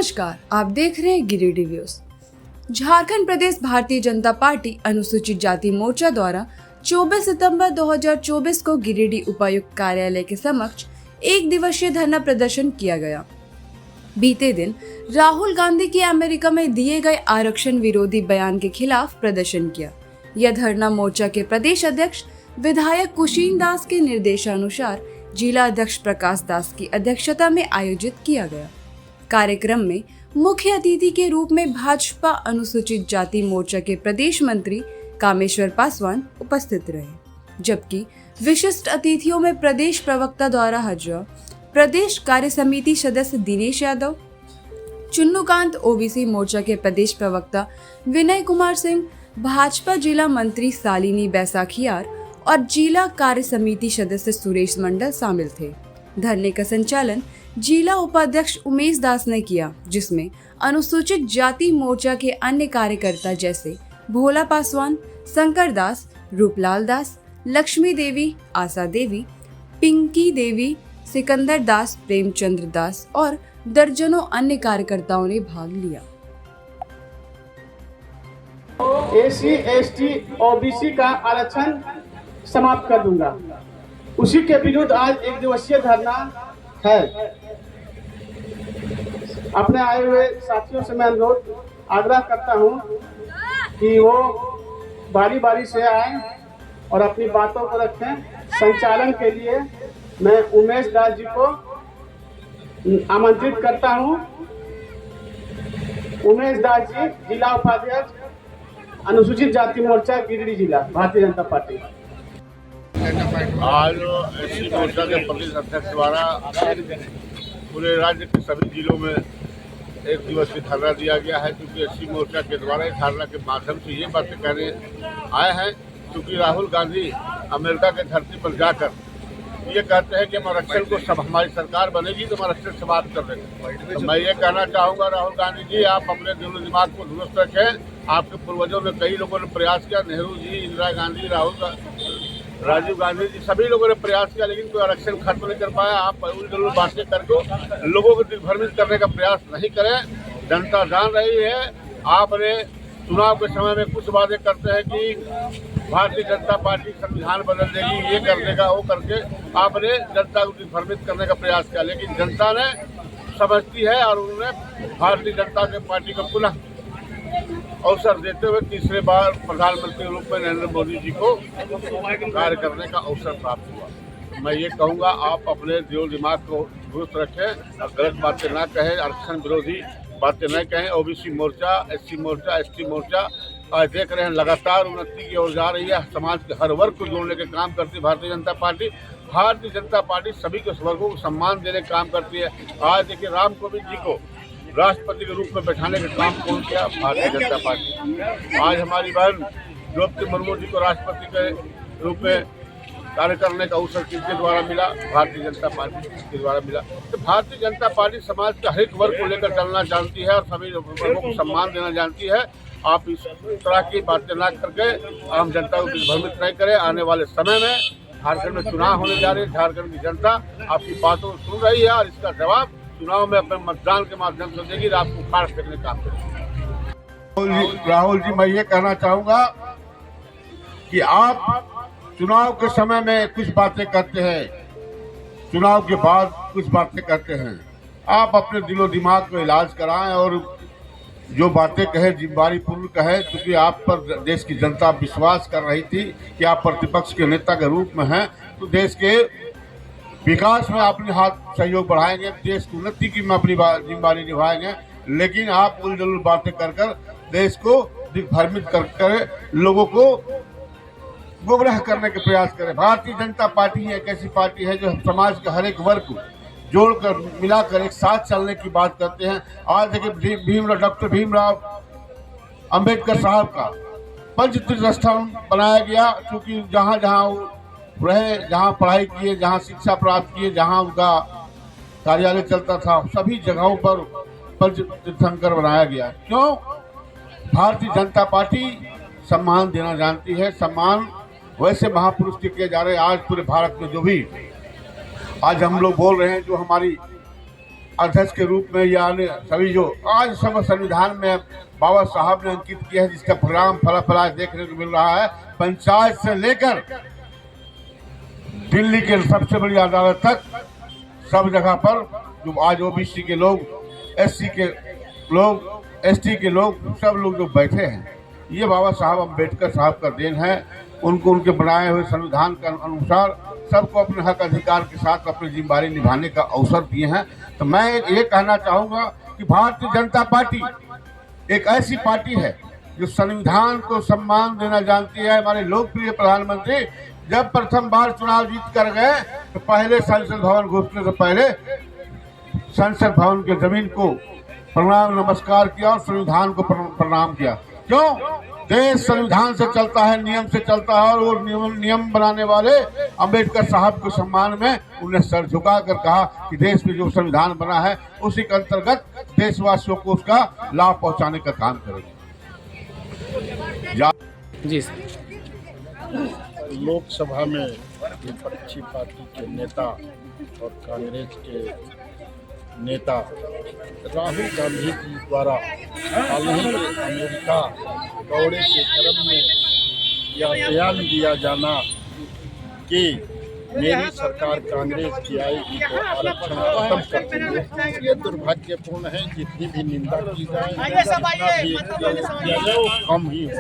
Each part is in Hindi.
नमस्कार, आप देख रहे हैं गिरिडीह न्यूज़। झारखंड प्रदेश भारतीय जनता पार्टी अनुसूचित जाति मोर्चा द्वारा 24 सितंबर 2024 को गिरिडीह उपायुक्त कार्यालय के समक्ष एक दिवसीय धरना प्रदर्शन किया गया। बीते दिन राहुल गांधी के अमेरिका में दिए गए आरक्षण विरोधी बयान के खिलाफ प्रदर्शन किया। यह धरना मोर्चा के प्रदेश अध्यक्ष विधायक कुशीन दास के निर्देशानुसार जिला अध्यक्ष प्रकाश दास की अध्यक्षता में आयोजित किया गया। कार्यक्रम में मुख्य अतिथि के रूप में भाजपा अनुसूचित जाति मोर्चा के प्रदेश मंत्री कामेश्वर पासवान उपस्थित रहे, जबकि विशिष्ट अतिथियों में प्रदेश प्रवक्ता द्वारा हजरा, प्रदेश कार्य समिति सदस्य दिनेश यादव, चुन्नूकांत ओबीसी मोर्चा के प्रदेश प्रवक्ता विनय कुमार सिंह, भाजपा जिला मंत्री शालिनी बैसाखियार और जिला कार्य समिति सदस्य सुरेश मंडल शामिल थे। धरने का संचालन जिला उपाध्यक्ष उमेश दास ने किया, जिसमें अनुसूचित जाति मोर्चा के अन्य कार्यकर्ता जैसे भोला पासवान, शंकर दास, रूपलाल दास, लक्ष्मी देवी, आशा देवी, पिंकी देवी, सिकंदर दास, प्रेमचंद्र दास और दर्जनों अन्य कार्यकर्ताओं ने भाग लिया। एसी, एसटी, ओबीसी का आरक्षण समाप्त कर दूंगा। उसी के विरुद्ध आज एक दिवसीय धरना है। अपने आए हुए साथियों से मैं अनुरोध आग्रह करता हूं कि वो बारी बारी से आए और अपनी बातों को रखें। संचालन के लिए मैं उमेश दास जी को आमंत्रित करता हूं। उमेश दास जी, जिला उपाध्यक्ष अनुसूचित जाति मोर्चा गिरिडीह जिला भारतीय जनता पार्टी। आज एससी मोर्चा के प्रदेश अध्यक्ष द्वारा पूरे राज्य के सभी जिलों में एक दिवसीय धरना दिया गया है, क्योंकि एससी मोर्चा के द्वारा इस धरना के माध्यम से ये बातें कहने आए हैं, क्योंकि राहुल गांधी अमेरिका के धरती पर जाकर ये कहते हैं कि हम आरक्षण को सब हमारी सरकार बनेगी तो हम आरक्षण समाप्त कर देंगे। तो मैं ये कहना चाहूँगा, राहुल गांधी जी, आप अपने दिलो दिमाग को दुरुस्त रखें। आपके पूर्वजों ने, कई लोगों ने प्रयास किया, नेहरू जी, इंदिरा गांधी, राजीव गांधी जी, सभी लोगों ने प्रयास किया, लेकिन कोई आरक्षण खत्म नहीं कर पाया। आप उल बातें करके लोगों को दिग्भ्रमित करने का प्रयास नहीं करें। जनता जान रही है। आपने चुनाव के समय में कुछ वादे करते हैं कि भारतीय जनता पार्टी संविधान बदल देगी, ये कर देगा, वो करके आपने जनता को दिग्भ्रमित करने का प्रयास किया, लेकिन जनता ने समझती है और उन्होंने भारतीय जनता पार्टी को पुनः अवसर देते हुए तीसरे बार प्रधानमंत्री के रूप में नरेंद्र मोदी जी को कार्य करने का अवसर प्राप्त हुआ। मैं ये कहूँगा, आप अपने दिलो दिमाग को दुरुस्त रखें और गलत बातें ना कहें, आरक्षण विरोधी बातें न कहें। ओबीसी मोर्चा, एससी मोर्चा, एसटी मोर्चा आज देख रहे हैं लगातार उन्नति की ओर जा रही है। समाज के हर वर्ग को जोड़ने के काम करती है भारतीय जनता पार्टी। भारतीय जनता पार्टी सभी के वर्गों को सम्मान देने का काम करती है। आज देखिए, राम कोविंद जी को राष्ट्रपति के रूप में बैठाने का काम कौन किया? भारतीय जनता पार्टी। आज हमारी बहन द्रौपदी मुर्मू जी को राष्ट्रपति के रूप में कार्य करने का अवसर किसके द्वारा मिला? भारतीय जनता पार्टी के द्वारा मिला। तो भारतीय जनता पार्टी समाज के हर एक वर्ग को लेकर चलना जानती है और सभी वर्गों को सम्मान देना जानती है। आप इस तरह की बातें ना करके आम जनता को दिग्भ्रमित नहीं करें। आने वाले समय में झारखंड में चुनाव होने जा रहे हैं। झारखंड की जनता आपकी बातों को सुन रही है और इसका जवाब चुनाव में अपने मतदान के माध्यम से देगी। आपको खाड़ फेंकने का काम करेगी। राहुल जी, मैं ये कहना चाहूँगा कि आप चुनाव के समय में कुछ बातें करते हैं, चुनाव के बाद कुछ बातें करते हैं। आप अपने दिलो दिमाग को इलाज कराएं और जो बातें कहे जिम्मेदारी पूर्ण कहे, क्योंकि आप पर देश की जनता विश्वास कर रही थी कि आप प्रतिपक्ष के नेता के रूप में हैं, तो देश के विकास में अपने हाथ सहयोग बढ़ाएंगे, देश की उन्नति की में अपनी जिम्मेदारी निभाएंगे। लेकिन आप उल बातें कर देश को दिग्भ्रमित कर लोगों को गुमराह करने के प्रयास करें। भारतीय जनता पार्टी एक ऐसी पार्टी है जो समाज के हर एक वर्ग को जोड़कर मिलाकर एक साथ चलने की बात करते हैं। आज देखिए, डॉक्टर भीमराव अंबेडकर साहब का पंचतीर्थ स्थान बनाया गया, क्योंकि जहाँ जहाँ रहे, जहाँ पढ़ाई किए, जहाँ शिक्षा प्राप्त किए, जहाँ उनका कार्यालय चलता था, सभी जगहों पर पंचतीर्थंकर बनाया गया। क्यों? भारतीय जनता पार्टी सम्मान देना जानती है। सम्मान वैसे महापुरुष के किए जा रहे हैं। आज पूरे भारत में जो भी आज हम लोग बोल रहे हैं, जो हमारी अध्यक्ष के रूप में या अन्य सभी जो आज सब संविधान में बाबा साहब ने अंकित किया है, जिसका परिणाम फला देखने को मिल रहा है। पंचायत से लेकर दिल्ली के सबसे बड़ी अदालत तक सब जगह पर जो आज ओबीसी के लोग, एससी के लोग, एसटी के लोग, सब लोग जो बैठे हैं, ये बाबा साहब अम्बेडकर साहब का देन है। उनको उनके बनाए हुए संविधान के अनुसार सबको अपने हक अधिकार के साथ अपनी जिम्मेदारी निभाने का अवसर दिए हैं। तो मैं ये कहना चाहूँगा कि भारतीय जनता पार्टी एक ऐसी पार्टी है जो संविधान को सम्मान देना जानती है। हमारे लोकप्रिय प्रधानमंत्री जब प्रथम बार चुनाव जीत कर गए तो पहले संसद भवन घुसने से पहले संसद भवन के जमीन को प्रणाम नमस्कार किया और संविधान को प्रणाम किया। क्यों? देश संविधान से चलता है, नियम से चलता है, और वो नियम बनाने वाले अंबेडकर साहब के सम्मान में उन्हें सर झुका कर कहा कि देश में जो संविधान बना है उसी के अंतर्गत देशवासियों को उसका लाभ पहुंचाने का काम करेंगे। जी सर। लोकसभा में विपक्षी पार्टी के नेता और कांग्रेस के नेता राहुल गांधी जी द्वारा हाल ही में अमेरिका दौरे के क्रम में यह बयान दिया जाना कि मेरी सरकार कांग्रेस की आएगी तो आरक्षण खत्म कर देंगे, ये दुर्भाग्यपूर्ण है। जितनी भी निंदा की जाए, जितना भी किया जाए वो कम ही है।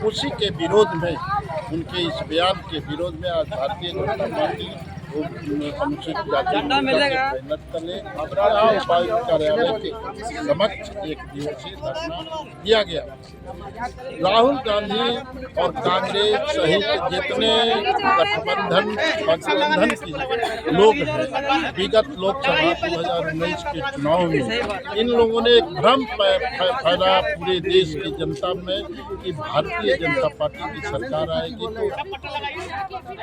उसी के विरोध में, उनके इस बयान के विरोध में आज भारतीय जनता पार्टी अनुसूचित जाति मेहनत करने उपायुक्त कार्यालय के समक्ष एक दिवसीय धरना दिया गया। राहुल गांधी और कांग्रेस सहित जितने गठबंधन के लोग हैं, विगत लोकसभा 2019 के चुनाव में इन लोगों ने एक भ्रम फैलाया पूरे देश की जनता में कि भारतीय जनता पार्टी की सरकार आएगी तो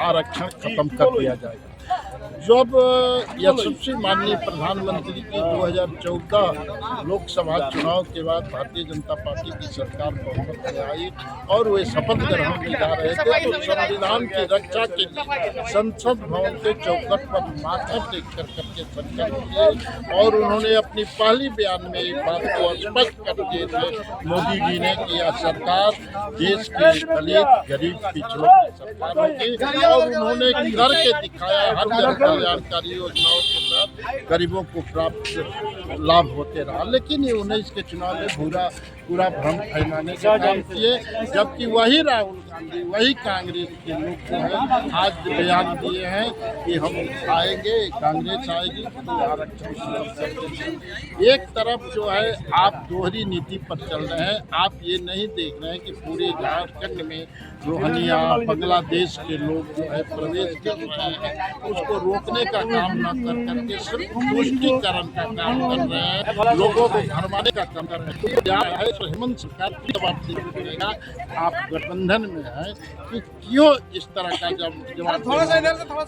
आरक्षण खत्म कर दिया जाएगा। जब यशस्वी माननीय प्रधानमंत्री की 2014 लोकसभा चुनाव के बाद भारतीय जनता पार्टी की सरकार बहुमत में आई और वे शपथ ग्रहण में जा रहे थे तो संविधान की रक्षा के लिए संसद भवन के चौखट पर माथा टेक करके संकल्प किए और उन्होंने अपनी पहली बयान में एक बात को स्पष्ट कर दिए थे मोदी जी ने कि यह सरकार देश के दलित, गरीब, पिछड़ों की सरकार होगी और उन्होंने करके दिखाया। हर जन कल्याणकारी योजनाओं के साथ गरीबों को प्राप्त लाभ होते रहा, लेकिन ये 19 के चुनाव में पूरा भ्रम फैलाने का काम किए। जबकि वही राहुल गांधी, वही कांग्रेस के लोग जो है आज बयान दिए हैं कि हम आएंगे, कांग्रेस आएगी तो आरक्षण खत्म कर देंगे। एक तरफ जो है आप दोहरी नीति पर चल रहे हैं, आप ये नहीं देख रहे हैं कि पूरे झारखंड में रोहनिया, बांग्लादेश के लोग जो है प्रवेश कर रहे हैं, उसको रोकने का काम न कर करके सिर्फ तुष्टीकरण का काम कर रहे हैं, लोगों को भरमाने का काम कर रहे हैं। तो हेमंत सरकार की बात करेगा, आप गठबंधन में है कि क्यों इस तरह का जवाब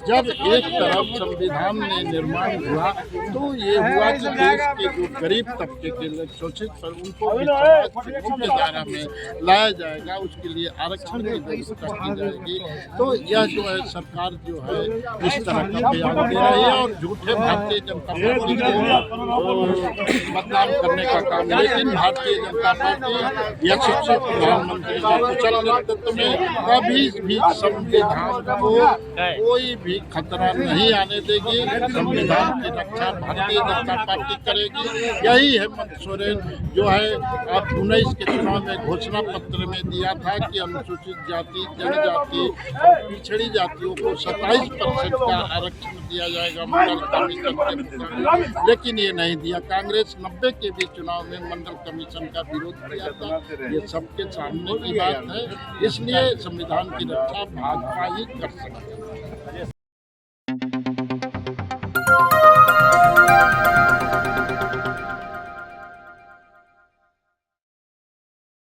जब एक तरफ संविधान में निर्माण हुआ तो ये हुआ कि देश के जो गरीब तबके के लोग शोषित पर उनको भी समाज के दायरा में लाया जाएगा, उसके लिए आरक्षण की व्यवस्था की जाएगी। तो यह जो है सरकार जो है इस तरह का बयान दे रही है और झूठे भारतीय जनता पार्टी को बदनाम करने का काम। लेकिन भारतीय जनता पार्टी यशस्वी प्रधानमंत्री के कुशल नेतृत्व में कभी भी संविधान को कोई भी खतरा नहीं आने देगी। संविधान की रक्षा भारतीय जनता पार्टी करेगी। यही हेमंत सोरेन जो है अब 19 के चुनाव में घोषणा पत्र में दिया था कि अनुसूचित जाति, जनजाति और पिछड़ी जातियों को 27% का आरक्षण दिया जाएगा मंडल कमीशन के, लेकिन ये नहीं दिया। कांग्रेस 90 के भी चुनाव में मंडल कमीशन का विरोध किया था। ये सबके सामने की बात है, इसलिए संविधान की रक्षा भाजपा ही कर सकती है।